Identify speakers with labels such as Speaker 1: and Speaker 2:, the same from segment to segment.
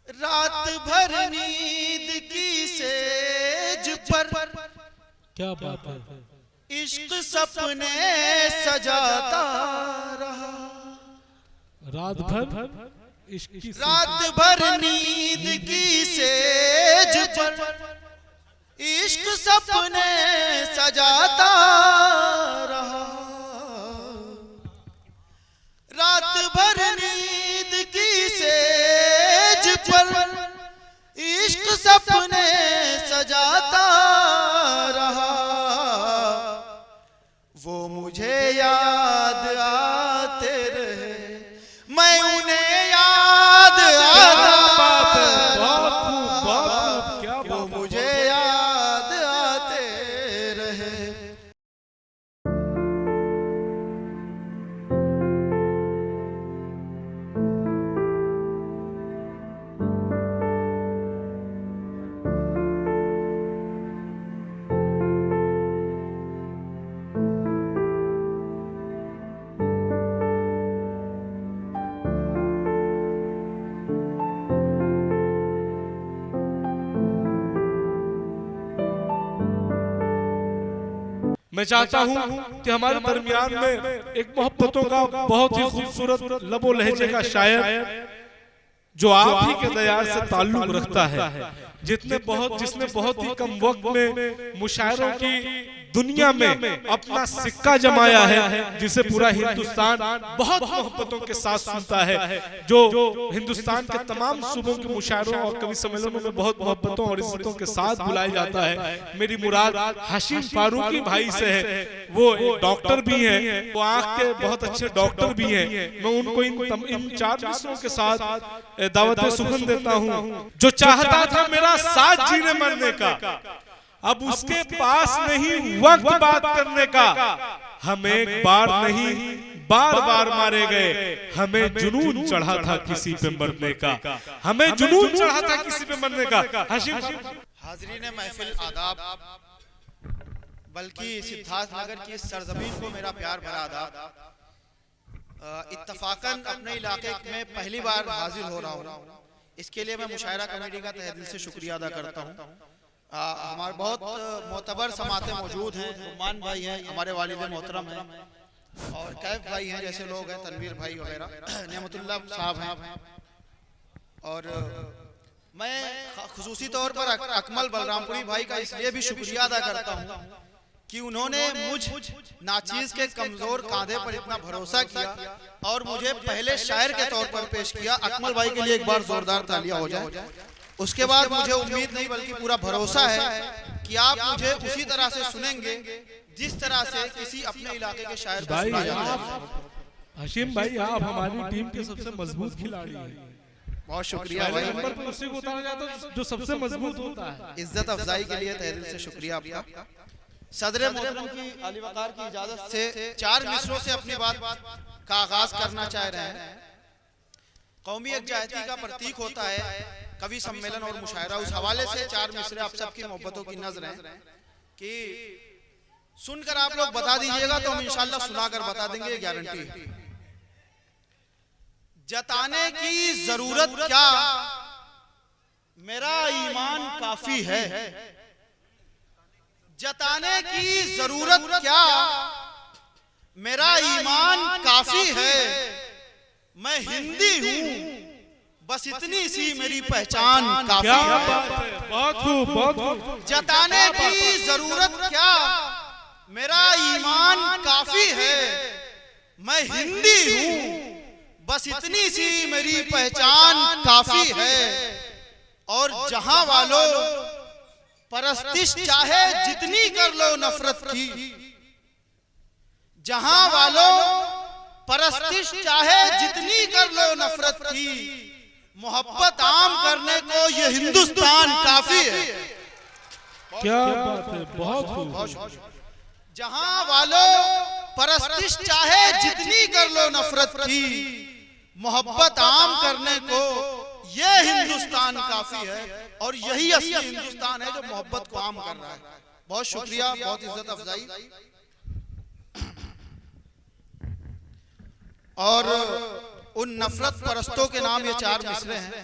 Speaker 1: रात भर नींद की सेज पर,
Speaker 2: क्या बात है,
Speaker 1: इश्क सपने सजाता रहा।
Speaker 2: रात भर
Speaker 1: रात भर नींद की सेज पर इश्क सपने सजाता रहा। रात भर नींद की सेज पर इश्क सपने सजाता रहा। वो मुझे याद आते रहे, मैं उन्हें याद आता। वो मुझे याद आते रहे।
Speaker 2: मैं चाहता हूं कि हमारे दरमियान में एक मोहब्बतों का बहुत ही खूबसूरत लबो लहजे का शायर जो आप ही के दयार से ताल्लुक रखता है, जिसने बहुत ही कम वक्त में मुशायरों की दुनिया में अपना सिक्का जमाया है, जिसे पूरा हिंदुस्तान बहुत मोहब्बतों के साथ सुनता है, जो हिंदुस्तान के तमाम सूबों के मुशायरों और कवि सम्मेलनों में बहुत मोहब्बतों और इज्जतों के साथ बुलाया जाता है। मेरी मुराद हाशिम फारूकी भाई से है। वो डॉक्टर भी हैं, वो आँख के बहुत अच्छे डॉक्टर भी हैं। मैं उनको इन चार मिसरों के साथ दावत सुखन देता हूँ। जो चाहता था मेरा साथ जीने मरने का, अब उसके पास नहीं वक्त बात करने का। हम एक बार नहीं बार बार मारे गए, हमें जुनून चढ़ा था किसी पे मरने का। हमें जुनून चढ़ा था किसी पे मरने का।
Speaker 1: हाज़रीन महफिल आदाब, बल्कि सिद्धार्थ नगर की सरजमीन को मेरा प्यार भरा आदाब। इत्तफाकन अपने इलाके में पहली बार हाजिर हो रहा हूँ, इसके लिए मैं मुशायरा कमेटी का तहे दिल से शुक्रिया अदा करता हूँ। हमारे बहुत मोतबर समाते मौजूद हैं। रुमान भाई हैं, हमारे वालिद मोहतरम हैं, और कैफ भाई हैं जैसे लोग हैं, तनवीर भाई वगैरह, नेमतुल्लाह साहब हैं। और मैं खुसूसी तौर पर अकमल बलरामपुरी भाई का इसलिए भी शुक्रिया अदा करता हूँ कि उन्होंने मुझ नाचीज के कमजोर कांधे पर इतना भरोसा किया और मुझे पहले शायर के तौर पर पेश किया। अकमल भाई के लिए एक बार जोरदार तालियां हो जाए। उसके बाद मुझे उम्मीद नहीं बल्कि पूरा भरोसा है कि आप मुझे उसी तरह से सुनेंगे जिस तरह से किसी अपने इलाके के शायर को सुना जाता है।
Speaker 2: हाशिम भाई, आप हमारी टीम के सबसे मजबूत खिलाड़ी हैं।
Speaker 1: बहुत शुक्रिया भाई।
Speaker 2: नंबर पर उसी को उतारा जाता है जो सबसे मजबूत होता है।
Speaker 1: इज्जत अफजाई के लिए तहे दिल से शुक्रिया आपका। सदर मोहतरम की आली वकार की इजाजत से चार मिसरों से अपनी बात का आगाज करना चाह रहे हैं। कौमी यकजहती का प्रतीक होता है कवि सम्मेलन और मुशायरा। उस हवाले से चार मिसरे आप सबकी मोहब्बतों की नजर हैं कि सुनकर आप लोग बता दीजिएगा तो हम इंशाल्लाह सुनाकर बता देंगे, ये गारंटी है। जताने की जरूरत क्या, मेरा ईमान काफी है। जताने की जरूरत क्या, मेरा ईमान काफी है। मैं हिंदी हूँ, बस इतनी सी मेरी पहचान काफी है।
Speaker 2: बहुत खूब, बहुत खूब।
Speaker 1: जताने की जरूरत क्या, मेरा ईमान काफी है। मैं हिंदी हूँ, बस इतनी सी मेरी पहचान काफी है। और जहां वालों परस्तिश चाहे जितनी कर लो नफरत की, जहां वालों परस्तिश चाहे जितनी कर लो नफरत की, मोहब्बत आम करने को ये हिंदुस्तान काफी है।
Speaker 2: क्या बात है, बहुत खूब।
Speaker 1: जहां वालों परस्तिश चाहे जितनी कर लो नफरत की, मोहब्बत आम करने को ये हिंदुस्तान काफी है। और यही असली हिंदुस्तान है जो मोहब्बत को आम कर रहा है। बहुत शुक्रिया, बहुत इज्जत अफजाई। और उन नफरत परस्तों के नाम ये चार मिसरे हैं।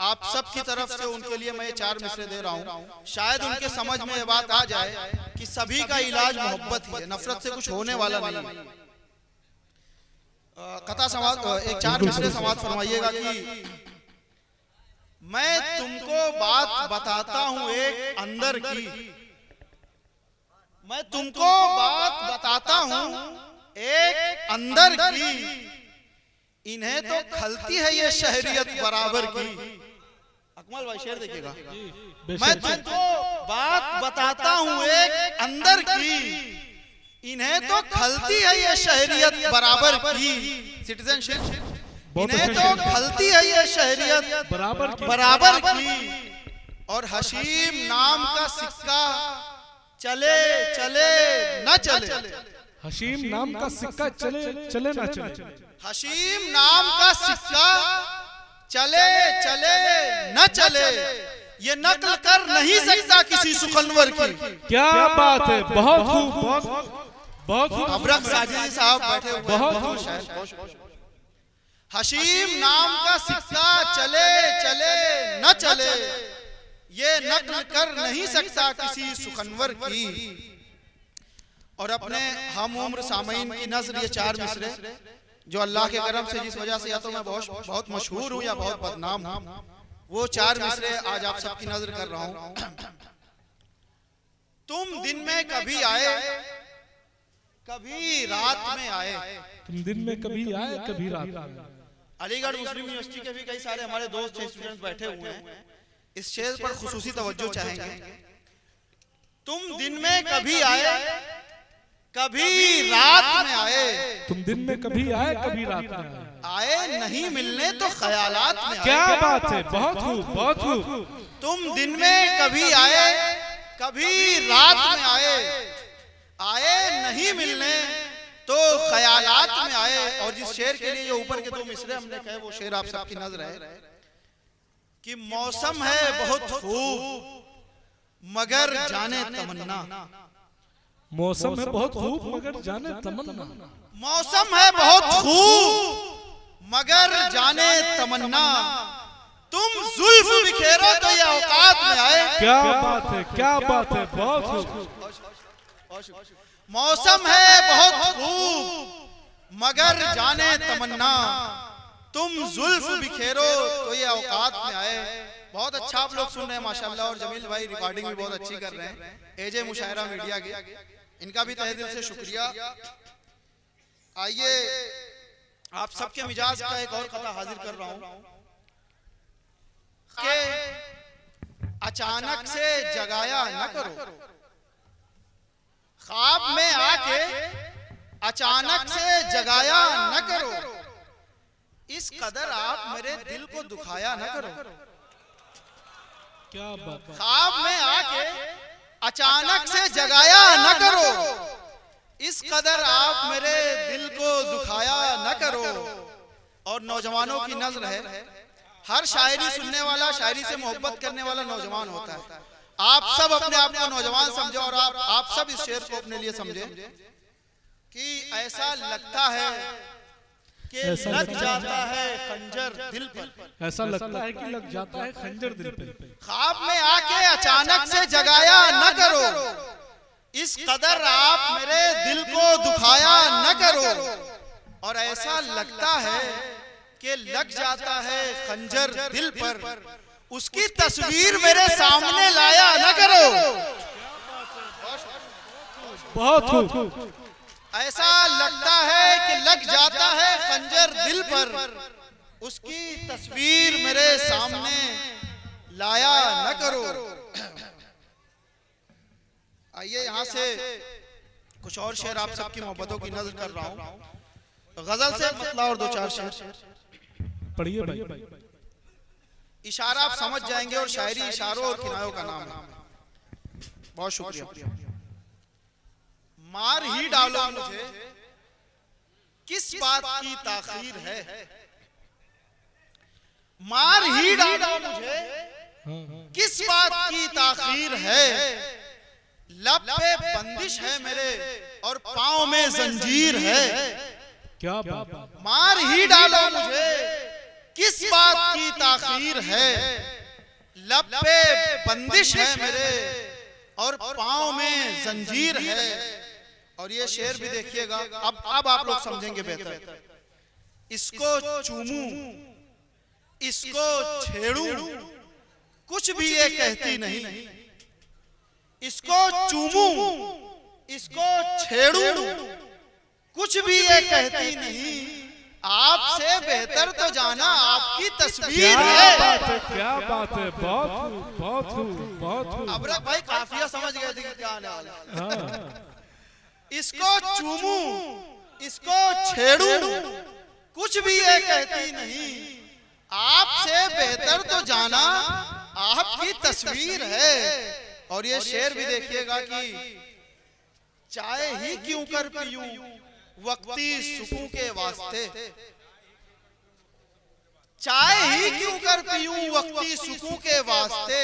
Speaker 1: आप सब की तरफ से उनके लिए मैं ये 4 मिसरे दे रहा हूँ। शायद उनके समझ में ये बात आ जाए कि सभी का इलाज मोहब्बत ही है, नफरत से कुछ होने वाला नहीं है। कथा समाज एक 4 मिसरे समाज फरमाइएगा कि मैं तुमको बात बताता हूँ एक अंदर की, मैं तुमको बात बताता हूँ एक अंदर की, इन्हें तो खलती है ये शहरियत बराबर की। अकमल भाई शेर देखिएगा। मैं तुमको बात बताता हूँ एक अंदर की, इन्हें तो खलती है ये शहरियत बराबर की। सिटीजनशिप इन्हें तो खलती है ये शहरियत बराबर की। और हशीम नाम का सिक्का चले चले न चले,
Speaker 2: हशीम नाम का सिक्का चले चले ना चले,
Speaker 1: हशीम नाम का सिक्का चले चले न चले, ये नकल कर नहीं सकता किसी सुखनवर की।
Speaker 2: क्या बात है, बहुत खूब, बहुत खूब।
Speaker 1: अबरक साजिद साहब बैठे हुए
Speaker 2: बहुत
Speaker 1: शायद। हशीम नाम का सिक्का चले चले न चले, ये नकल कर नहीं सकता किसी सुखनवर की। और अपने हम उम्र सामईन की नज़र ये 4 मिसरे जो अल्लाह के करम से जिस वजह से या तो मैं बहुत मशहूर हूँ या बहुत बदनाम हूँ, वो 4 मिसरे आज आप सबकी नजर कर रहा हूँ। तुम दिन में कभी आए कभी रात में आए,
Speaker 2: तुम दिन में कभी आए कभी रात में।
Speaker 1: अलीगढ़ मुस्लिम यूनिवर्सिटी के भी कई सारे हमारे दोस्त स्टूडेंट्स बैठे हुए हैं, इस शेर पर खुसूसी तवज्जो चाहेंगे। तुम दिन में कभी आए कभी रात में आए,
Speaker 2: तुम दिन में कभी आए कभी रात में
Speaker 1: आए नहीं मिलने तो ख्यालात में आए।
Speaker 2: क्या बात है, बहुत खूब, बहुत खूब।
Speaker 1: तुम दिन में कभी आए कभी रात में आए, आए नहीं मिलने तो ख्यालात में आए। और जिस शेर के लिए ये ऊपर के 2 मिसरे हमने कहे वो शेर आप सबकी नजर है कि मौसम है बहुत खूब मगर जाने तमन्ना,
Speaker 2: मौसम है बहुत खूब मगर जाने तमन्ना,
Speaker 1: मौसम है बहुत खूब मगर जाने तमन्ना, तुम जुल्फ बिखेरो तो ये औकात में आए।
Speaker 2: क्या बात है, क्या बात है, बहुत खूब।
Speaker 1: मौसम है बहुत खूब मगर जाने तमन्ना, तुम जुल्फ बिखेरो तो ये औकात में आए। बहुत अच्छा आप लोग सुन रहे हैं माशाल्लाह, और जमील भाई रिकॉर्डिंग भी बहुत अच्छी कर रहे हैं। एजे मुशायरा मीडिया के, इनका भी तहे दिल से शुक्रिया। आइए आप सबके मिजाज का एक और कथा हाजिर कर रहा हूं कि अचानक से जगाया न करो, ख्वाब में आके अचानक से जगाया न करो, इस कदर आप मेरे दिल को दुखाया न करो।
Speaker 2: क्या बात,
Speaker 1: ख्वाब में आके अचानक से जगाया न करो, इस कदर आप मेरे दिल को दुखाया न करो। और नौजवानों की नजर है, हर शायरी सुनने वाला शायरी से मोहब्बत करने वाला नौजवान होता है। आप सब अपने आप को नौजवान समझे और आप सब इस शेर को अपने लिए समझे कि ऐसा लगता है कि लग जाता है खंजर दिल पर,
Speaker 2: ऐसा लगता है कि लग जाता है खंजर दिल पर।
Speaker 1: ख्वाब में आके अचानक से जगाया न करो, इस कदर आप मेरे दिल को दुखाया न करो। और ऐसा लगता है कि लग जाता है खंजर दिल पर, उसकी तस्वीर मेरे सामने लाया न करो।
Speaker 2: बहुत खूब।
Speaker 1: ऐसा लगता है कि लग जाता है खंजर दिल पर, उसकी तस्वीर मेरे सामने लाया न करो। आइए यहाँ से कुछ और शेर आप सबकी मोहब्बतों की नजर कर रहा हूँ। गजल से मतलब और 2-4 शेर
Speaker 2: पढ़िए भाई।
Speaker 1: इशारा आप समझ जाएंगे, और शायरी इशारों और किनारों का नाम है। बहुत शुक्रिया। मार ही डालो मुझे, किस बात की ताखीर है, मार ही डालो मुझे, किस बात की ताखीर है, लब पे बंदिश है मेरे और पांव में जंजीर है।
Speaker 2: क्या बात,
Speaker 1: मार ही डालो मुझे, किस बात की ताखीर है, लब पे बंदिश है मेरे और पांव में जंजीर है। और ये शेर भी देखिएगा, अब आप लोग समझेंगे बेहतर। इसको चूमूं, इसको छेड़ूं, कुछ भी ये कहती नहीं। इसको चूमूं, इसको छेड़ूं, कुछ भी ये कहती नहीं। आपसे बेहतर तो जाना आपकी तस्वीर है।
Speaker 2: क्या बात है, बहुत
Speaker 1: अबरक भाई काफिया समझ गए थे क्या आने वाला। इसको चूमूं, इसको छेड़ूं, कुछ भी ये कहती नहीं। आपसे बेहतर तो जाना आपकी तस्वीर है। और ये शेर भी देखिएगा कि चाय ही क्यों कर पीऊं वक्ती सुकून के वास्ते, चाय ही क्यों कर पीऊं वक्ती सुकून के वास्ते।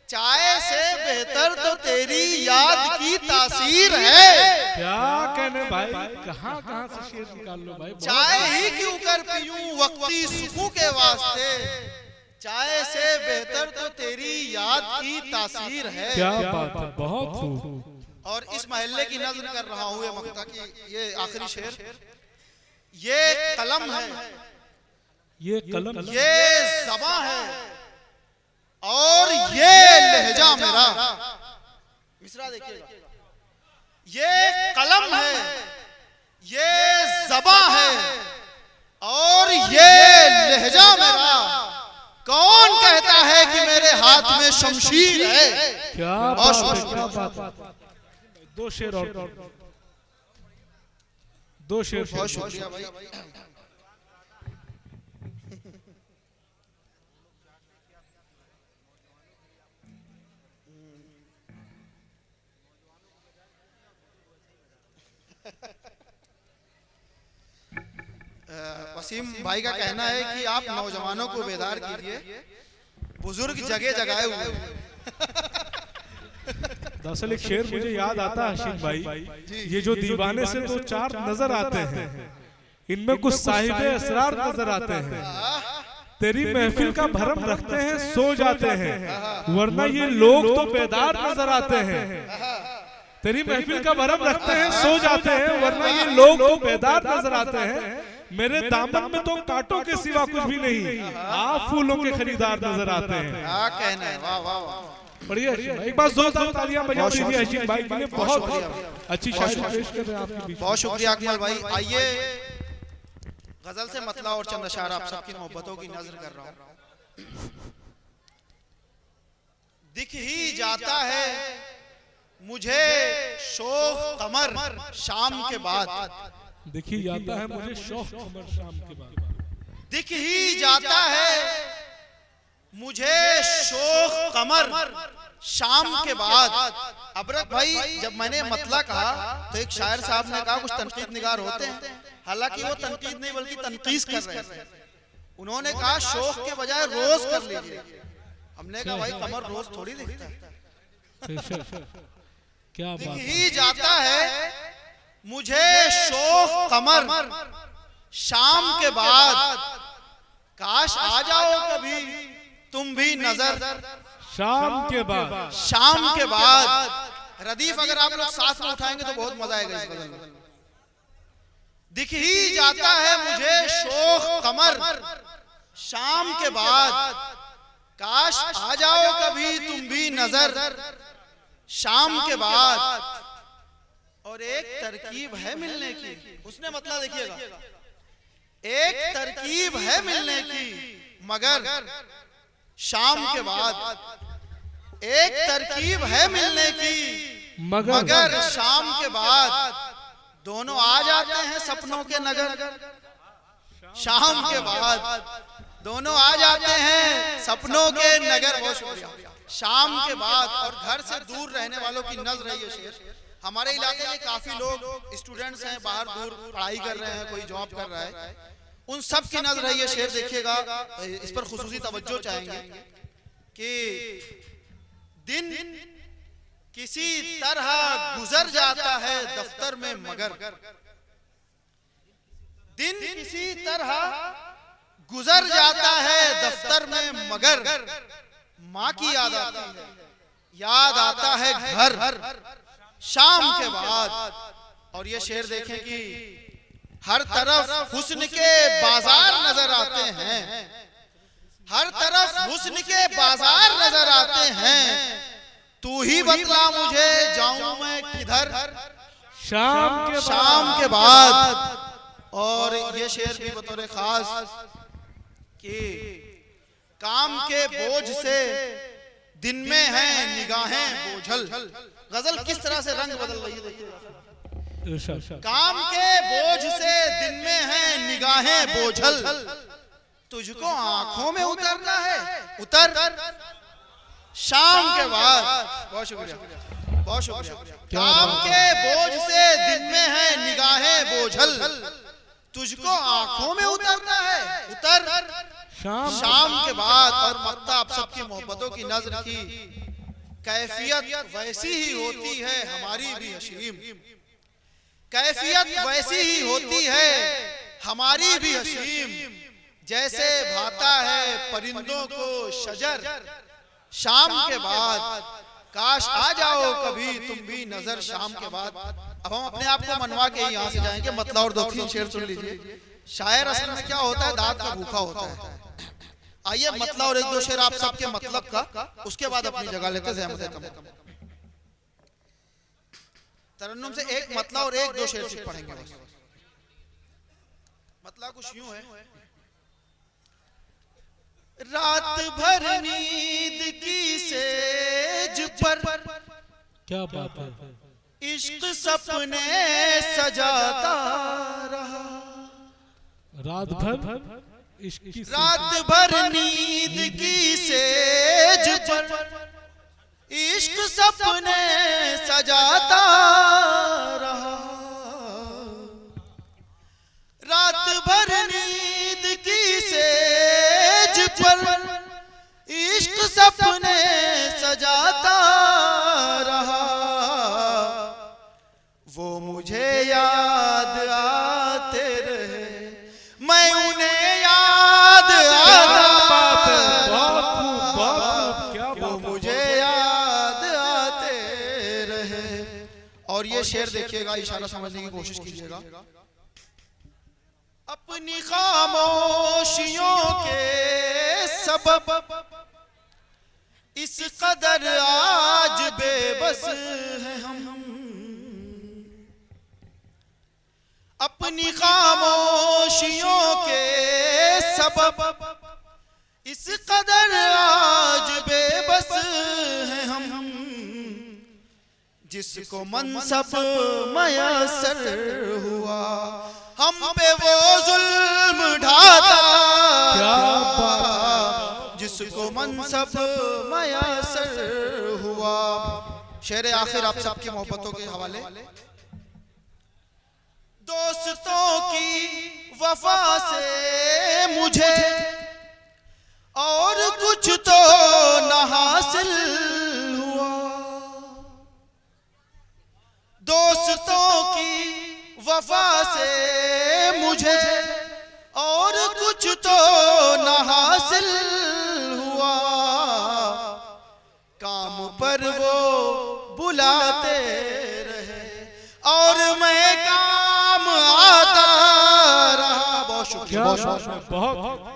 Speaker 1: चाय से बेहतर तो तेरी याद की तासीर है।
Speaker 2: क्या कहने भाई, कहाँ से शेर निकाल लो भाई।
Speaker 1: चाय ही क्यों कर पीऊं वक्ती सुकून के वास्ते, चाय से बेहतर तो तेरी याद की तासीर है।
Speaker 2: क्या बात है, बहुत खूब।
Speaker 1: और इस महल्ले की नज़र कर रहा हूँ ये मक्ता की ये आखिरी शेर। ये कलम है,
Speaker 2: ये कलम,
Speaker 1: ये ज़बां है और ये लहजा मेरा। मिसरा देखिएगा, ये कलम है, ये ज़बां है और ये लहजा मेरा। कौन कहता है कि मेरे हाथ में शमशीर है।
Speaker 2: क्या बात है। दो शेर और दो शेर।
Speaker 1: बहुत शुक्रिया भाई। वसीम भाई का कहना है कि आप नौजवानों को बेदार कीजिए, बुजुर्ग जगह जगाए हुए।
Speaker 2: दरअसल एक शेर मुझे याद आता है हशीम भाई, ये जो दीवाने से दो चार नजर आते हैं, इनमें कुछ साहिबे असरार नजर आते हैं। तेरी महफिल का भरम रखते हैं, सो जाते हैं, वरना ये लोग तो बेदार नजर आते हैं। तेरी महफिल का भरम रखते हैं, सो जाते हैं, वरना ये लोग तो बेदार नजर आते हैं। मेरे दामन में तो कांटों के सिवा कुछ भी नहीं, आप फूलों के खरीदार नजर आते हैं।
Speaker 1: क्या कहना है, वाह वाह वाह।
Speaker 2: बढ़िया, एक बार जोरदार तालियां बजाओ दीजिए हशीम भाई के लिए। बहुत अच्छी शायरी पेश कर रहे हैं आपके बीच।
Speaker 1: बहुत शुक्रिया अकमल भाई। आइए गजल से मतला और चंद अशार आप सबकी मोहब्बतों की नजर कर रहा हूं। दिख ही जाता है मुझे शोख कमर शाम के बाद,
Speaker 2: दिख ही जाता है मुझे शौक कमर शाम के बाद।
Speaker 1: दिख ही जाता है मुझे शोख कमर शाम के बाद। अबरक भाई जब मैंने मतला कहा तो एक शायर साहब ने कहा कुछ तनकीद निगार होते हैं, हालांकि वो तनकीद नहीं बल्कि तनकीस कर रहे थे। उन्होंने कहा शोख के बजाय रोज कर लीजिए। हमने कहा भाई कमर रोज थोड़ी दिखता है।
Speaker 2: क्या बात।
Speaker 1: दिख ही जाता है मुझे शोख कमर शाम के बाद, काश आ जाओ कभी तुम भी नजर
Speaker 2: शाम के बाद।
Speaker 1: शाम के बाद रदीफ अगर आप लोग साथ में उठाएंगे तो बहुत मजा आएगा इस गजल में। दिख ही जाता है मुझे शोख कमर शाम के बाद, काश आ जाओ कभी तुम भी नजर शाम के बाद। और एक तरकीब है मिलने की, उसने मतलब देखिएगा, एक तरकीब है मिलने की मगर शाम के बाद। एक तरकीब है मिलने की मगर शाम के बाद। दोनों आ जाते हैं सपनों के नगर शाम के बाद। दोनों आ जाते हैं सपनों के नगर। बहुत शुक्रिया। शाम के बाद। और घर से दूर रहने वालों की नजर है ये शेर। हमारे इलाके में काफी लोग स्टूडेंट्स हैं, बाहर दूर पढ़ाई कर रहे हैं, कोई जॉब कर रहा है, उन सब की नजर है ये शेर। देखिएगा, इस पर खुसूसी तवज्जो चाहेंगे कि दिन किसी तरह गुजर जाता है दफ्तर में मगर, दिन किसी तरह गुजर जाता है दफ्तर में मगर माँ की याद आती है, याद आता है घर शाम के बाद। और ये शेर देखें कि हर तरफ हुस्न के बाजार नजर आते हैं, हर तरफ हुस्न के बाजार नजर आते हैं, तू ही बतला मुझे जाऊं मैं किधर शाम के बाद। और ये शेर भी बतौर खास कि काम के बोझ से दिन में है निगाहें बोझल। गजल किस तरह से रंग बदल रही है देखिए। काम के बोझ से दिन में है निगाहें बोझल, तुझको आंखों में उतरना है उतर शाम के बाद। बहुत शुक्रिया, बहुत शुक्रिया। काम के बोझ से दिन में है निगाहें बोझल, तुझको आंखों में उतरना है उतर शाम के बाद। और मक्ता आप सबकी मोहब्बतों की नज़र की कैफियत वैसी ही होती है हमारी भी हशीम, कैफियत वैसी ही होती है हमारी भी हशीम, जैसे भाता है परिंदों को शजर शाम के बाद। काश आ जाओ कभी तुम भी नजर शाम के बाद। अब हम अपने आप को मनवा के यहाँ से जाएंगे। मतलब और 2-3 शेर सुन लीजिए। शायर असल में क्या होता है, दांत का भूखा होता है। आइए मतलब और 1-2 शेर आप सबके मतलब का, उसके बाद अपनी जगह लेते हैं। तरन्नुम से एक मतलब और 1-2 शेर सिर्फ पढ़ेंगे बस। मतलब कुछ यूं है, रात भर नींद की सेज पर
Speaker 2: क्या बात है,
Speaker 1: इश्क सपने सजाता रहा।
Speaker 2: रात भर
Speaker 1: नींद की सेज पर इश्क सपने सजाता रहा। रात भर नींद की सेज पर इश्क सपने सजाता रहा। वो मुझे याद आते रहे, मैं उन्हें याद आता। वो मुझे याद आते रहे। और ये शेर देखिएगा, इशारा समझने की कोशिश कीजिएगा। अपनी खामोशियों के सबब इस कदर आज बेबस हैं हम। अपनी खामोशियों के सबब इस कदर आज बेबस हैं हम। जिसको मनसब मयसर हुआ हम पे वो जुल्म ढाता। जिसको मनसब मयसर हुआ। शेर आखिर आप सबकी मोहब्बतों के हवाले। दोस्तों की वफा से मुझे और कुछ तो न हासिल हुआ। दोस्तों की वफा से मुझे और कुछ तो न हासिल हुआ। काम पर वो बुलाते रहे और मैं काम आता रहा। बहुत शुक्रिया, बहुत